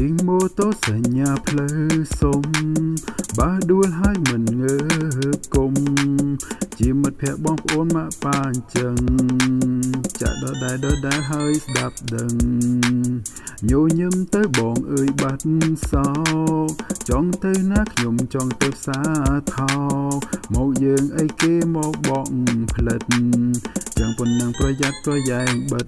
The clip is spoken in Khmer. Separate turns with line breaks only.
ជាងម៉ូតូសញ្ញាផ្លូវសុំបើដួលហើយមិនងើបគុំជាមិត្តភក្តិបងប្អូនមកប៉ាអញ្ចឹងចាក់ដដែលហើយស្ដាប់ដឹងញញឹមទៅបងអើយបាត់សោចង់ទៅណាខ្ញុំចង់ទៅផ្សារថោមកយើងអីគេមកបងផ្លិតចឹងប៉ុណ្ណឹងប្រយ័ត្នប្រយែងបិទ